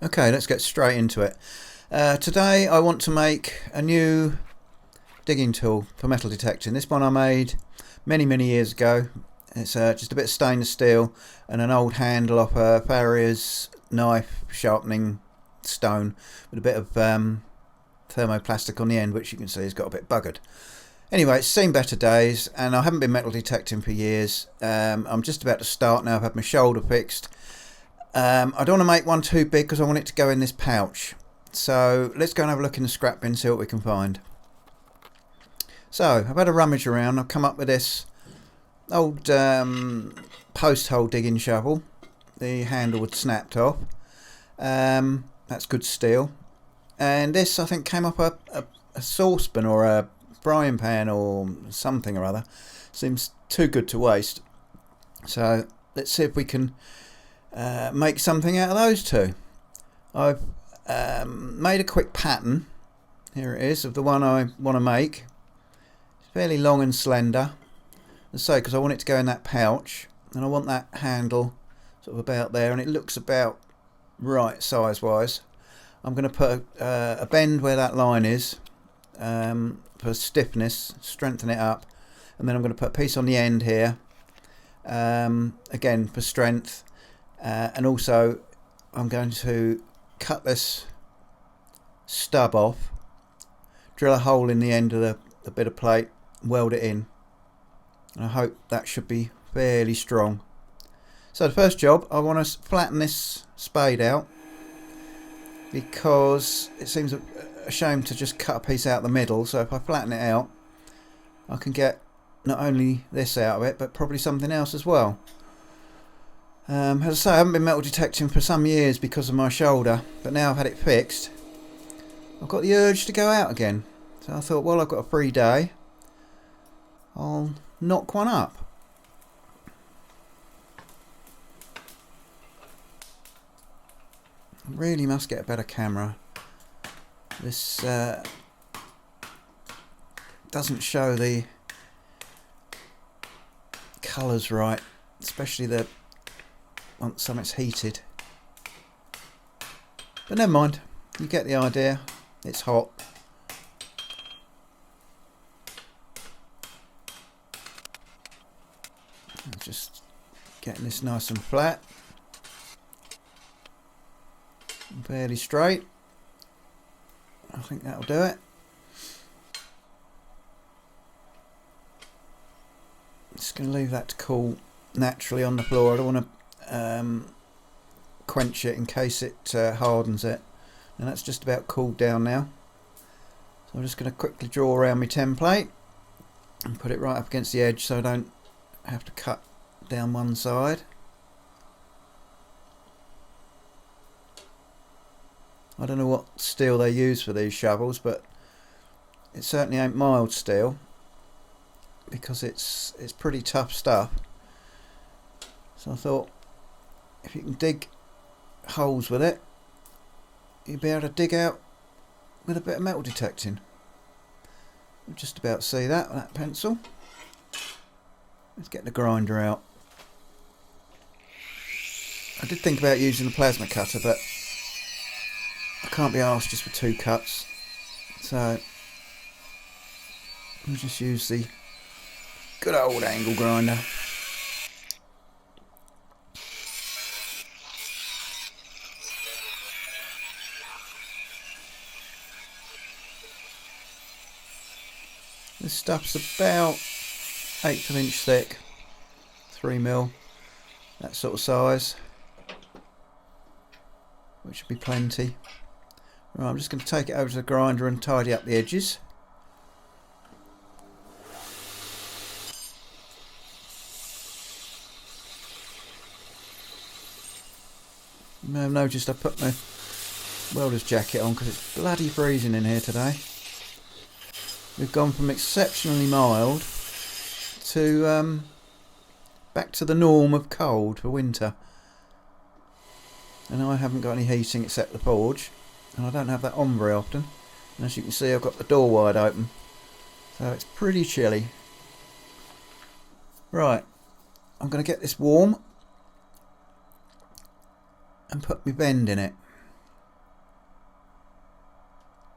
Okay, let's get straight into it. Today I want to make a new digging tool for metal detecting. This one I made many years ago. It's just a bit of stainless steel and an old handle off a Farrier's knife sharpening stone with a bit of thermoplastic on the end, which you can see has got a bit buggered. Anyway, it's seen better days and I haven't been metal detecting for years. I'm just about to start now. I've had my shoulder fixed. I don't want to make one too big because I want it to go in this pouch. So let's go and have a look in the scrap bin, see what we can find. So I've had a rummage around. I've come up with this old post hole digging shovel. The handle was snapped off. That's good steel. And this I think came off a saucepan or a frying pan or something or other. Seems too good to waste. So let's see if we can make something out of those two. I've made a quick pattern. Here it is of the one I want to make. It's fairly long and slender. As I say, because I want it to go in that pouch, and I want that handle sort of about there, and it looks about right size wise. I'm going to put a bend where that line is for stiffness, strengthen it up, and then I'm going to put a piece on the end here again for strength. And also I'm going to cut this stub off, drill a hole in the end of the bit of plate, weld it in, and I hope that should be fairly strong. So the first job, I want to flatten this spade out because it seems a shame to just cut a piece out the middle. So if I flatten it out, I can get not only this out of it but probably something else as well. As I say, I haven't been metal detecting for some years because of my shoulder, but now I've had it fixed, I've got the urge to go out again. So I thought, well, I've got a free day, I'll knock one up. I really must get a better camera. This doesn't show the colours right, especially once something's heated. But never mind, you get the idea. It's hot. I'm just getting this nice and flat, and fairly straight. I think that'll do it. Just going to leave that to cool naturally on the floor. I don't want to quench it in case it hardens it, and that's just about cooled down now. So I'm just going to quickly draw around my template and put it right up against the edge so I don't have to cut down one side. I don't know what steel they use for these shovels, but it certainly ain't mild steel because it's pretty tough stuff. So I thought, if you can dig holes with it, you'll be able to dig out with a bit of metal detecting. You just about see that with that pencil. Let's get the grinder out. I did think about using the plasma cutter, but I can't be arsed just for two cuts, so we'll just use the good old angle grinder. This stuff's about 1/8 of an inch thick, 3mm, that sort of size, which should be plenty. Right, I'm just going to take it over to the grinder and tidy up the edges. You may have noticed I put my welder's jacket on because it's bloody freezing in here today. We've gone from exceptionally mild to back to the norm of cold for winter. And I haven't got any heating except the forge, and I don't have that on very often. And as you can see, I've got the door wide open, so it's pretty chilly. Right, I'm going to get this warm and put my bend in it.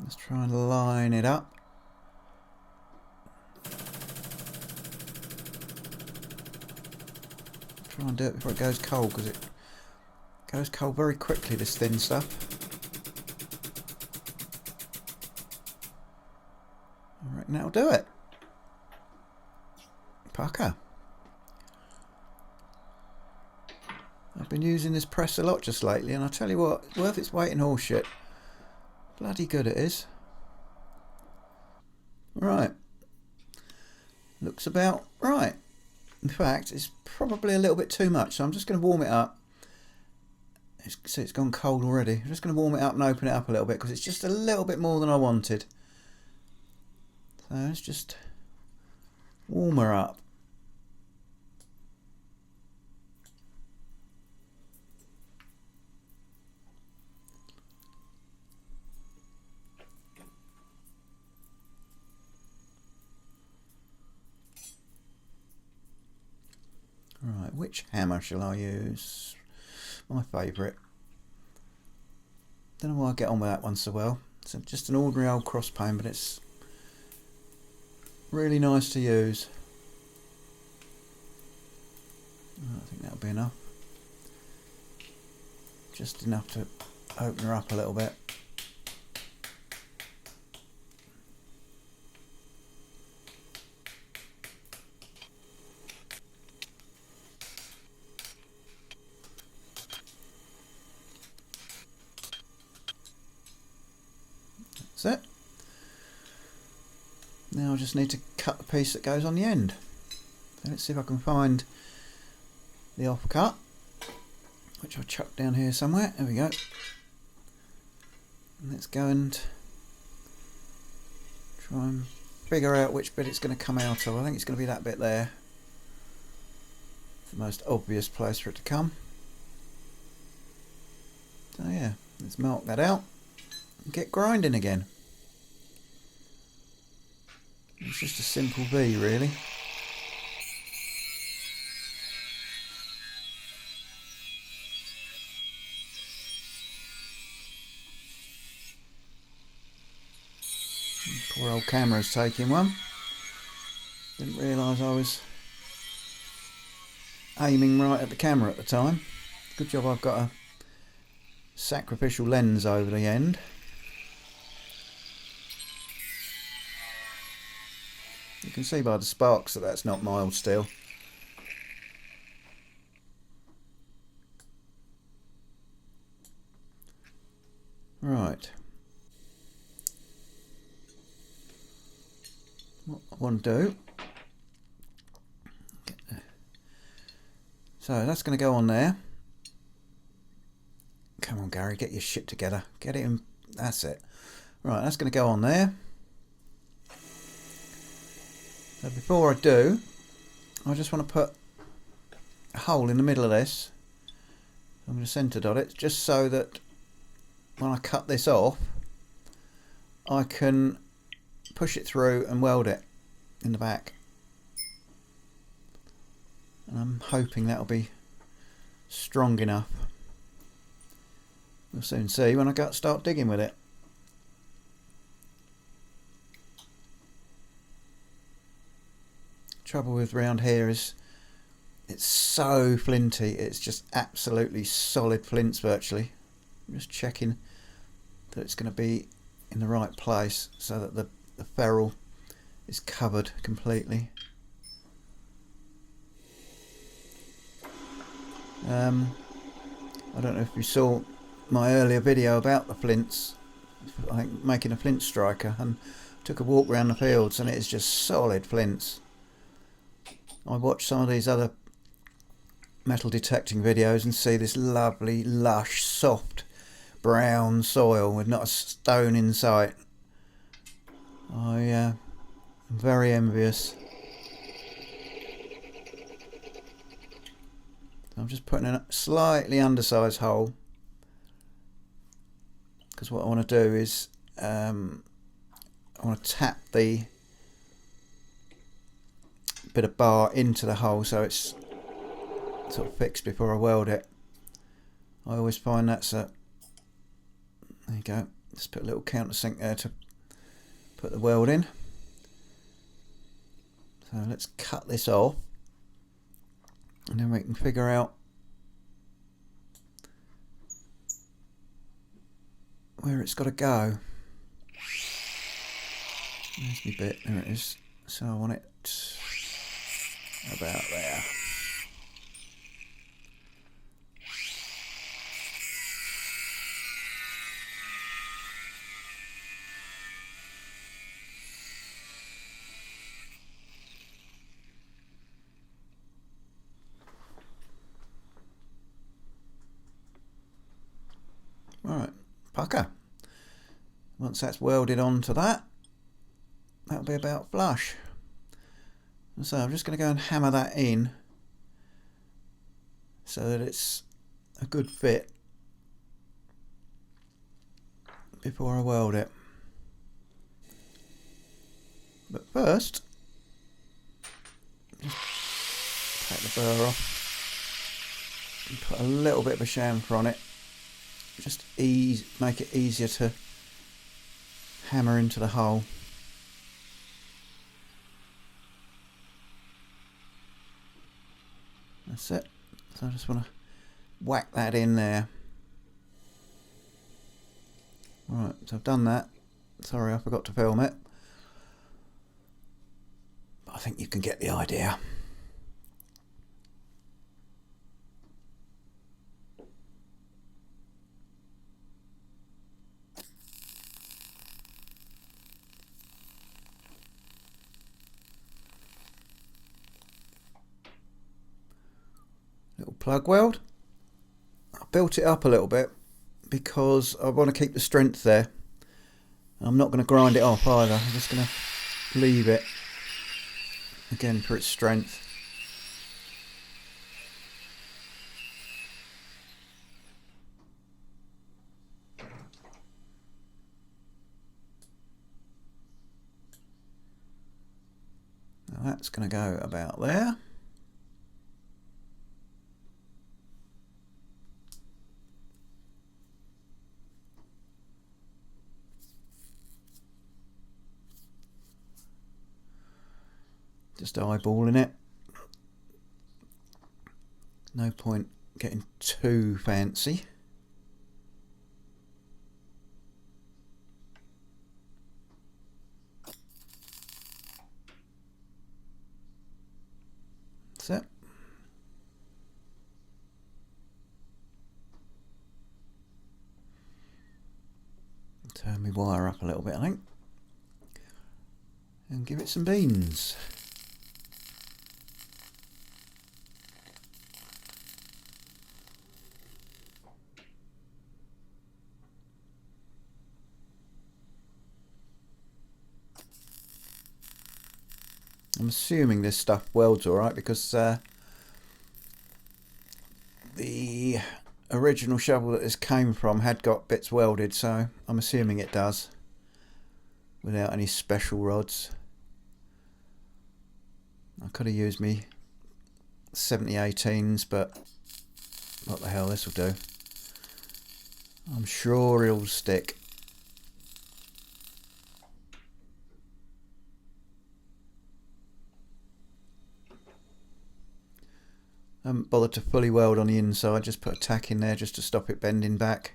Let's try and line it up. Try and do it before it goes cold, because it goes cold very quickly, this thin stuff. I reckon that'll do it. Pucker. I've been using this press a lot just lately, and I tell you what, it's worth its weight in horse shit. Bloody good it is. Right. Looks about right. In fact, it's probably a little bit too much, so I'm just going to warm it up. See, it's gone cold already. I'm just going to warm it up and open it up a little bit, because it's just a little bit more than I wanted. So let's just warm her up. Right, which hammer shall I use? My favourite. Don't know why I get on with that one so well. It's just an ordinary old cross pone, but it's really nice to use. I think that'll be enough. Just enough to open her up a little bit. That's it. Now I just need to cut the piece that goes on the end. So let's see if I can find the offcut, which I'll chuck down here somewhere. There we go. And let's go and try and figure out which bit it's going to come out of. I think it's going to be that bit there. It's the most obvious place for it to come. So yeah, let's mark that out and get grinding again. It's just a simple V, really. Poor old camera's taking one. Didn't realise I was aiming right at the camera at the time. Good job I've got a sacrificial lens over the end. You can see by the sparks that that's not mild steel. Right. What I want to do. So that's going to go on there. Come on, Gary, get your shit together. Get it in. That's it. Right, that's going to go on there. So before I do, I just want to put a hole in the middle of this. I'm going to centre dot it, just so that when I cut this off, I can push it through and weld it in the back. And I'm hoping that'll be strong enough. We'll soon see when I start digging with it. Trouble with round here is it's so flinty. It's just absolutely solid flints virtually. I'm just checking that it's going to be in the right place so that the ferrule is covered completely. I don't know if you saw my earlier video about the flints, I think making a flint striker, and took a walk around the fields, and it is just solid flints. I watch some of these other metal detecting videos and see this lovely, lush, soft, brown soil with not a stone in sight. I am very envious. I'm just putting in a slightly undersized hole, because what I want to do is I want to tap the bit of bar into the hole so it's sort of fixed before I weld it. I always find that's a, there you go, Just put a little countersink there to put the weld in. So let's cut this off, and then we can figure out where it's got to go. There's my bit, there it is. So I want it about there. Right, pucker. Once that's welded onto that, that'll be about flush. So I'm just going to go and hammer that in so that it's a good fit before I weld it. But first, just take the burr off and put a little bit of a chamfer on it. Just make it easier to hammer into the hole. That's it. So I just want to whack that in there. Right, so I've done that. Sorry, I forgot to film it. But I think you can get the idea. Little plug weld. I built it up a little bit because I want to keep the strength there. I'm not going to grind it off either. I'm just going to leave it again for its strength. Now that's going to go about there. Just eyeballing it. No point getting too fancy. That's it. Turn my wire up a little bit, I think, and give it some beans. I'm assuming this stuff welds alright because the original shovel that this came from had got bits welded, so I'm assuming it does without any special rods. I could have used me 7018s, but what the hell, this will do. I'm sure it'll stick. I haven't bothered to fully weld on the inside, just put a tack in there just to stop it bending back.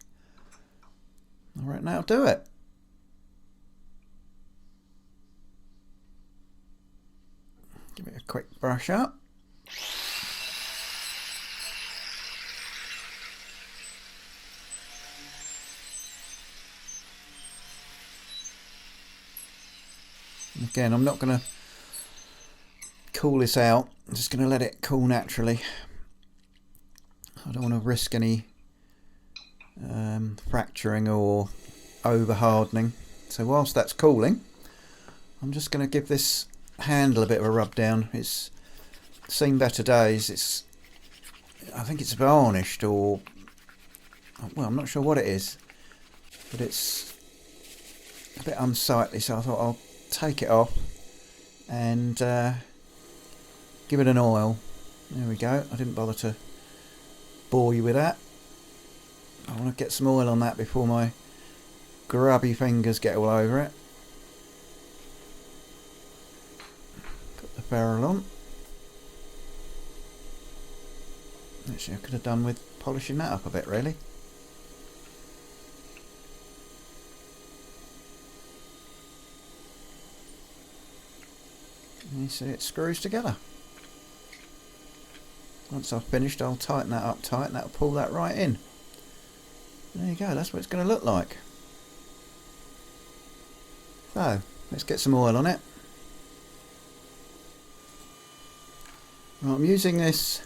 Alright, now do it. Give it a quick brush up. Again, I'm not going to cool this out. I'm just going to let it cool naturally. I don't want to risk any fracturing or over hardening. So whilst that's cooling, I'm just going to give this handle a bit of a rub down. It's seen better days. I think it's varnished, or well, I'm not sure what it is, but it's a bit unsightly, so I thought I'll take it off and give it an oil. There we go. I didn't bother to bore you with that. I want to get some oil on that before my grubby fingers get all over it. Got the barrel on. Actually, I could have done with polishing that up a bit, really. You see it screws together. Once I've finished, I'll tighten that up tight and that'll pull that right in. There you go, that's what it's going to look like. So, let's get some oil on it. Right, I'm using this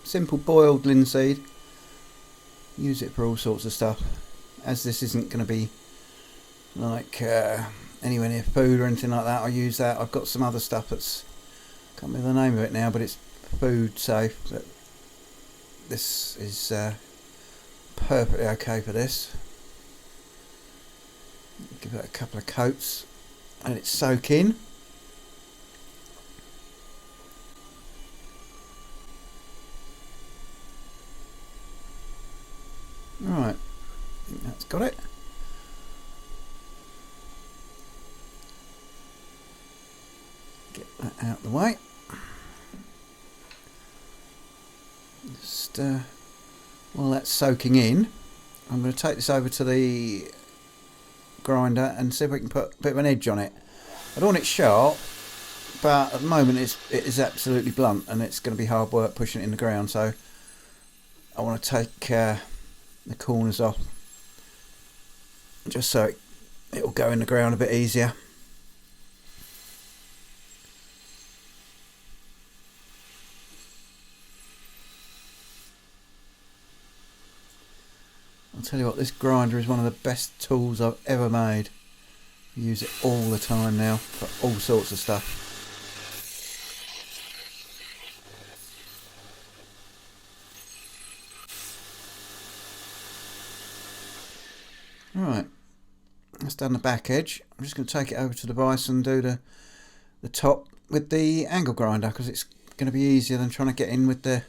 simple boiled linseed. Use it for all sorts of stuff. As this isn't going to be like anywhere near food or anything like that, I use that. I've got some other stuff that's, can't remember the name of it now, but it's food safe. But this is perfectly okay for this. Give it a couple of coats and it's soak in. Right, I think that's got it. Get that out of the way. Just while that's soaking in, I'm going to take this over to the grinder and see if we can put a bit of an edge on it. I don't want it sharp, but at the moment it is absolutely blunt and it's going to be hard work pushing it in the ground, so I want to take the corners off just so it'll go in the ground a bit easier. I'll tell you what, this grinder is one of the best tools I've ever made. I use it all the time now for all sorts of stuff. Right, that's done the back edge. I'm just going to take it over to the vise and do the top with the angle grinder, because it's going to be easier than trying to get in with the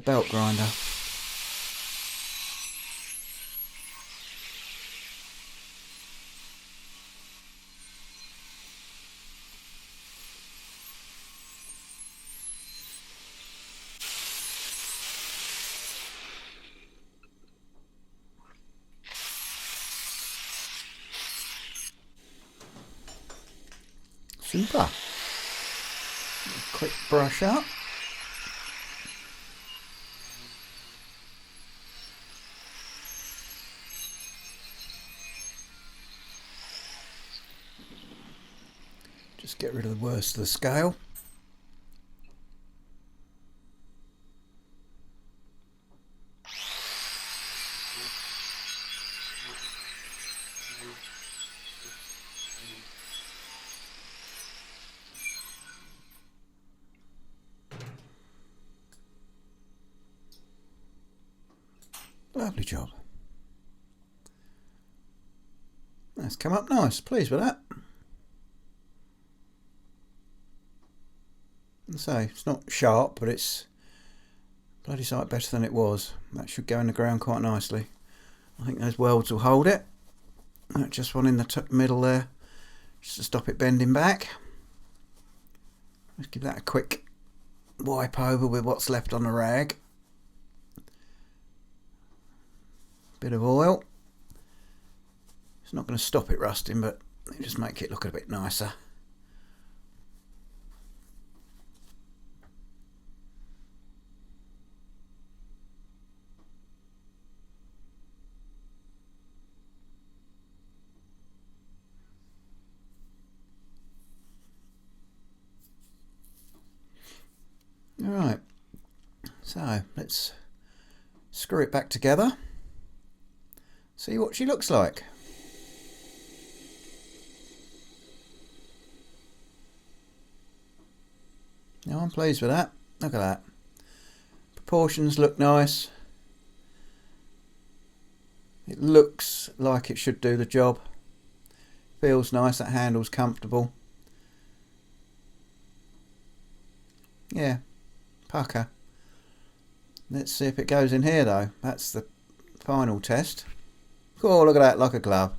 belt grinder. Super. Quick brush up. Just get rid of the worst of the scale. Lovely job. That's come up nice. Pleased with that. And so it's not sharp, but it's bloody sight better than it was. That should go in the ground quite nicely. I think those welds will hold it. Just one in the middle there, just to stop it bending back. Let's give that a quick wipe over with what's left on the rag. Bit of oil. It's not going to stop it rusting, but it'll just make it look a bit nicer. Alright, so let's screw it back together. See what she looks like. Now I'm pleased with that. Look at that. Proportions look nice. It looks like it should do the job. Feels nice, that handle's comfortable. Yeah, pucker. Let's see if it goes in here though. That's the final test. Oh, look at that, like a glove.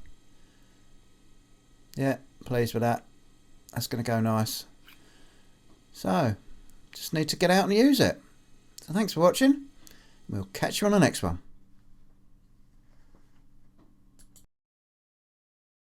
Yeah, pleased with that. That's going to go nice. So, just need to get out and use it. So thanks for watching. We'll catch you on the next one.